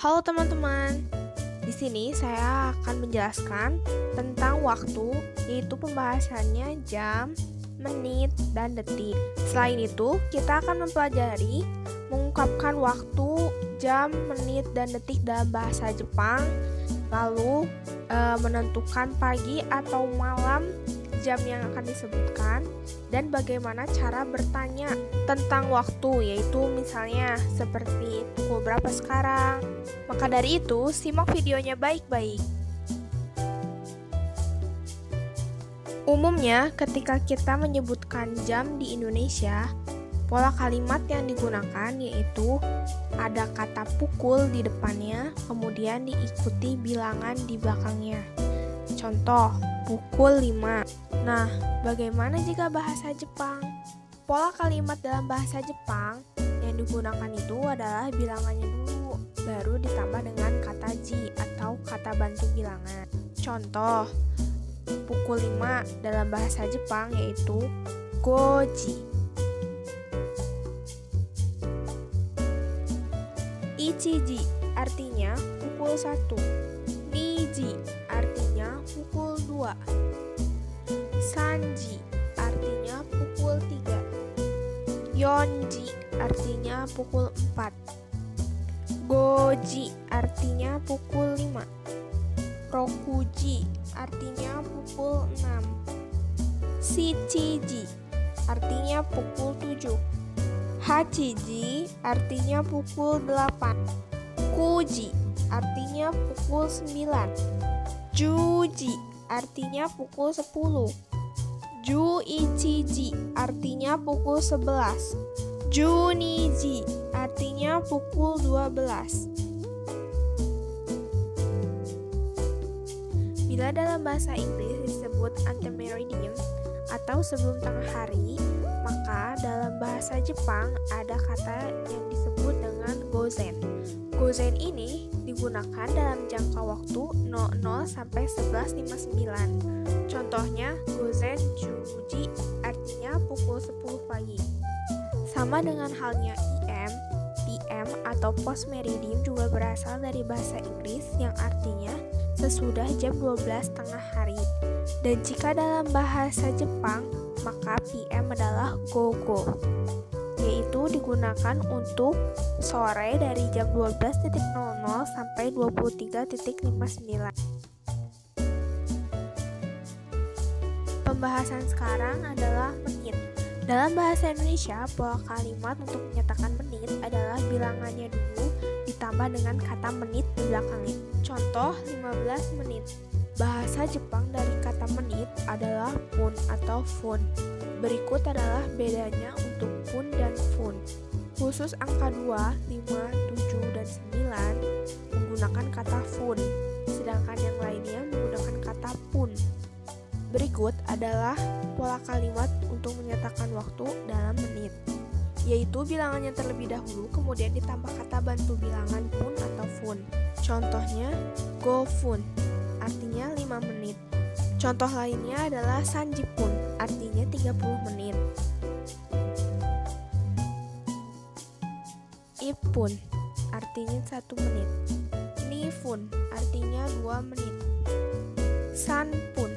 Halo teman-teman, di sini saya akan menjelaskan tentang waktu, yaitu pembahasannya jam, menit, dan detik. Selain itu, kita akan mempelajari mengungkapkan waktu, jam, menit, dan detik dalam bahasa Jepang, lalu menentukan pagi atau malam jam yang akan disebutkan, dan bagaimana cara bertanya tentang waktu, yaitu misalnya seperti pukul berapa sekarang. Maka dari itu, simak videonya baik-baik. Umumnya, ketika kita menyebutkan jam di Indonesia, pola kalimat yang digunakan yaitu ada kata pukul di depannya, kemudian diikuti bilangan di belakangnya. Contoh, pukul 5. Nah, bagaimana jika bahasa Jepang? Pola kalimat dalam bahasa Jepang yang digunakan itu adalah bilangannya dulu, baru ditambah dengan kata ji atau kata bantu bilangan. Contoh, pukul 5 dalam bahasa Jepang yaitu goji. Ichiji artinya pukul 1. Niji artinya pukul 2. Sanji artinya pukul 3. Yonji artinya pukul 4. Goji artinya pukul 5. Rokuji artinya pukul 6. Shichiji artinya pukul 7. Hachiji artinya pukul 8. Kuji artinya pukul 9. Juji artinya pukul 10. Juichiji artinya pukul 11. Juniji artinya pukul 12. Bila dalam bahasa Inggris disebut antemeridium atau sebelum tengah hari, maka dalam bahasa Jepang ada kata yang disebut dengan gozen. Gozen ini digunakan dalam jangka waktu 00 sampai 11.59. Contohnya, gozen juji artinya pukul 10 pagi. Sama dengan halnya IM, PM atau post meridium juga berasal dari bahasa Inggris yang artinya sesudah jam 12 tengah hari. Dan jika dalam bahasa Jepang, maka PM adalah gogo, yaitu digunakan untuk sore dari jam 12.00 sampai 23.59. Pembahasan sekarang adalah menit. Dalam bahasa Indonesia, pola kalimat untuk menyatakan menit adalah bilangannya dulu ditambah dengan kata menit di belakangnya. Contoh, 15 menit. Bahasa Jepang dari kata menit adalah pun atau fun. Berikut adalah bedanya untuk pun dan fun. Khusus angka 2, 5, 7, dan 9 menggunakan kata fun, sedangkan yang lainnya menggunakan kata pun. Berikut adalah pola kalimat untuk menyatakan waktu dalam menit, yaitu bilangannya terlebih dahulu, kemudian ditambah kata bantu bilangan pun atau fun. Contohnya, go fun, artinya 5 menit. Contoh lainnya adalah sanjipun, artinya 30 menit. Ipun, artinya 1 menit. Nifun, artinya 2 menit. Sanpun,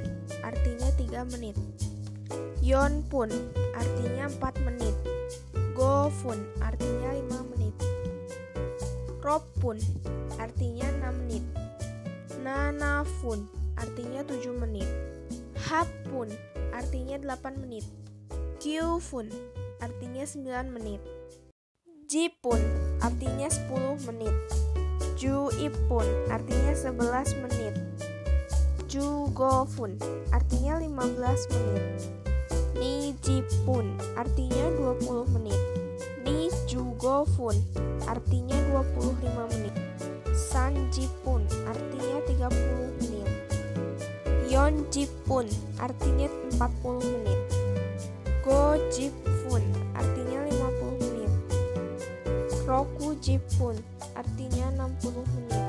artinya 3 menit. Yonpun, artinya 4 menit. Gofun, artinya 5 menit. Ropun, artinya 6 menit. Nanafun, artinya 7 menit. Hapun, artinya 8 menit. Kyufun, artinya 9 menit. Jipun, artinya 10 menit. Juipun, artinya 11 menit. Jugofun, artinya 15 menit. Nijipun, artinya 20 menit. Nijugofun, artinya 25 menit. Sanjipun, artinya 30 menit. Yonjipun, artinya 40 menit. Gojipun, artinya 50 menit. Rokujipun, artinya 60 menit.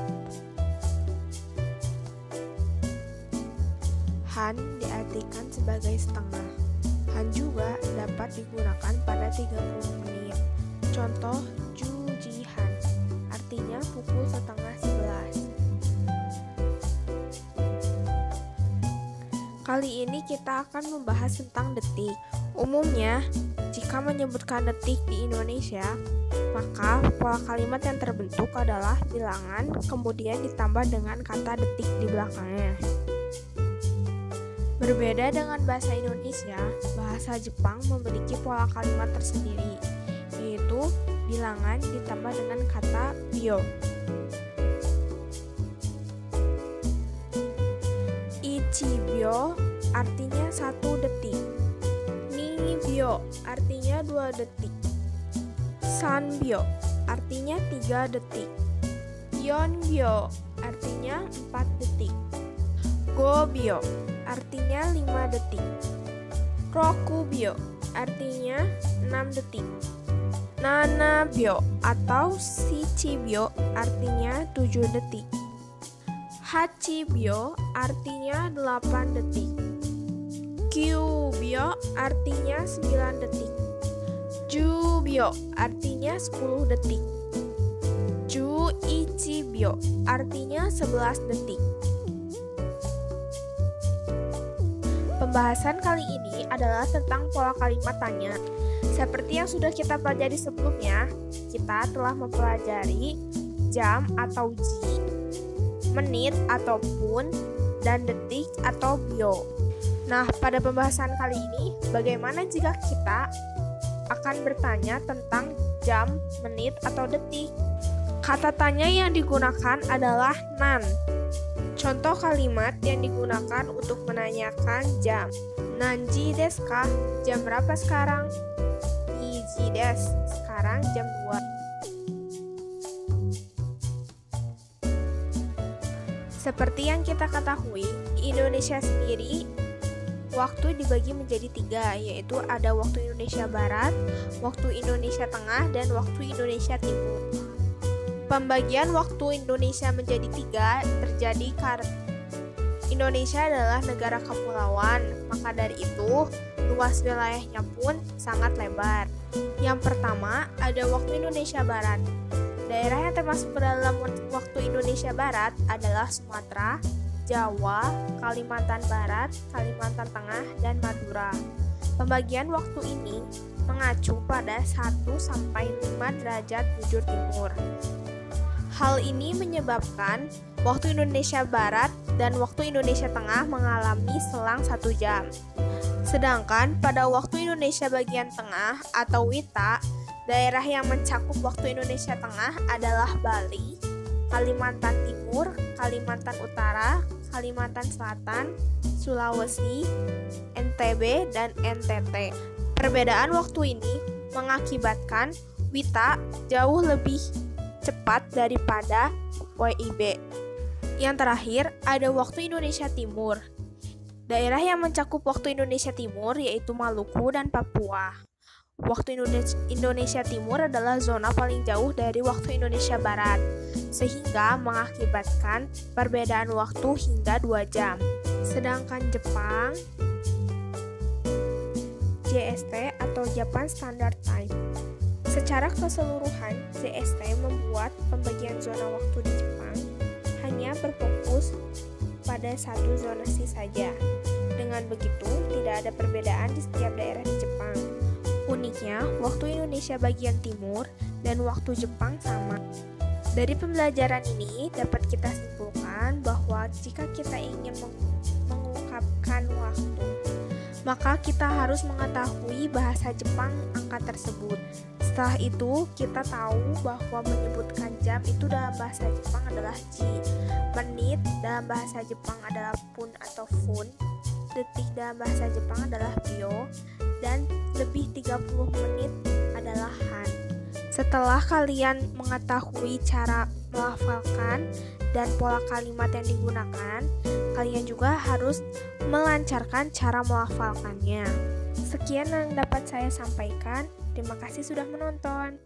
Han diartikan sebagai setengah. Han juga dapat digunakan pada 30 menit. Contoh, jujihan artinya pukul setengah Kali ini kita akan membahas tentang detik. Umumnya, jika menyebutkan detik di Indonesia, maka pola kalimat yang terbentuk adalah bilangan, kemudian ditambah dengan kata detik di belakangnya. Berbeda dengan bahasa Indonesia, bahasa Jepang memiliki pola kalimat tersendiri, yaitu bilangan ditambah dengan kata bio. Ichibyo artinya 1 detik. Nibyo artinya 2 detik. Sanbyo artinya 3 detik. Yonbyo artinya 4 detik. Gobyo artinya 5 detik. Rokubyo artinya 6 detik. Nanabyo atau shichibyo artinya 7 detik. Hachibyo artinya 8 detik. Kyubyo artinya 9 detik. Jubyo artinya 10 detik. Juichibyo artinya 11 detik. Pembahasan kali ini adalah tentang pola kalimat tanya. Seperti yang sudah kita pelajari sebelumnya, kita telah mempelajari jam atau ji, menit ataupun, dan detik atau bio. Nah, pada pembahasan kali ini, bagaimana jika kita akan bertanya tentang jam, menit, atau detik? Kata tanya yang digunakan adalah nan. Contoh kalimat yang digunakan untuk menanyakan jam. Nanji desu ka? Jam berapa sekarang? Iji desu. Sekarang jam 2. Seperti yang kita ketahui, di Indonesia sendiri, waktu dibagi menjadi 3, yaitu ada waktu Indonesia Barat, waktu Indonesia Tengah, dan waktu Indonesia Timur. Pembagian waktu Indonesia menjadi 3 terjadi karena Indonesia adalah negara kepulauan, maka dari itu luas wilayahnya pun sangat lebar. Yang pertama, ada waktu Indonesia Barat. Daerah yang termasuk ke dalam waktu Indonesia Barat adalah Sumatera, Jawa, Kalimantan Barat, Kalimantan Tengah, dan Madura. Pembagian waktu ini mengacu pada 1-5 derajat bujur timur. Hal ini menyebabkan waktu Indonesia Barat dan waktu Indonesia Tengah mengalami selang 1 jam. Sedangkan pada waktu Indonesia bagian tengah atau WITA, daerah yang mencakup waktu Indonesia Tengah adalah Bali, Kalimantan Timur, Kalimantan Utara, Kalimantan Selatan, Sulawesi, NTB, dan NTT. Perbedaan waktu ini mengakibatkan WITA jauh lebih cepat daripada WIB. Yang terakhir, ada waktu Indonesia Timur. Daerah yang mencakup waktu Indonesia Timur yaitu Maluku dan Papua. Waktu Indonesia Timur adalah zona paling jauh dari waktu Indonesia Barat, sehingga mengakibatkan perbedaan waktu hingga 2 jam. Sedangkan Jepang, JST atau Japan Standard Time. Secara keseluruhan, JST membuat pembagian zona waktu di Jepang hanya berfokus pada 1 zonasi saja. Dengan begitu, tidak ada perbedaan di setiap daerah di Jepang. Uniknya, waktu Indonesia bagian timur dan waktu Jepang sama. Dari pembelajaran ini dapat kita simpulkan bahwa jika kita ingin mengungkapkan waktu, maka kita harus mengetahui bahasa Jepang angka tersebut. Setelah itu, kita tahu bahwa menyebutkan jam itu dalam bahasa Jepang adalah ji, menit dalam bahasa Jepang adalah pun atau fun, detik dalam bahasa Jepang adalah bio, dan lebih 30 menit adalah han. Setelah kalian mengetahui cara melafalkan dan pola kalimat yang digunakan, kalian juga harus melancarkan cara melafalkannya. Sekian yang dapat saya sampaikan. Terima kasih sudah menonton.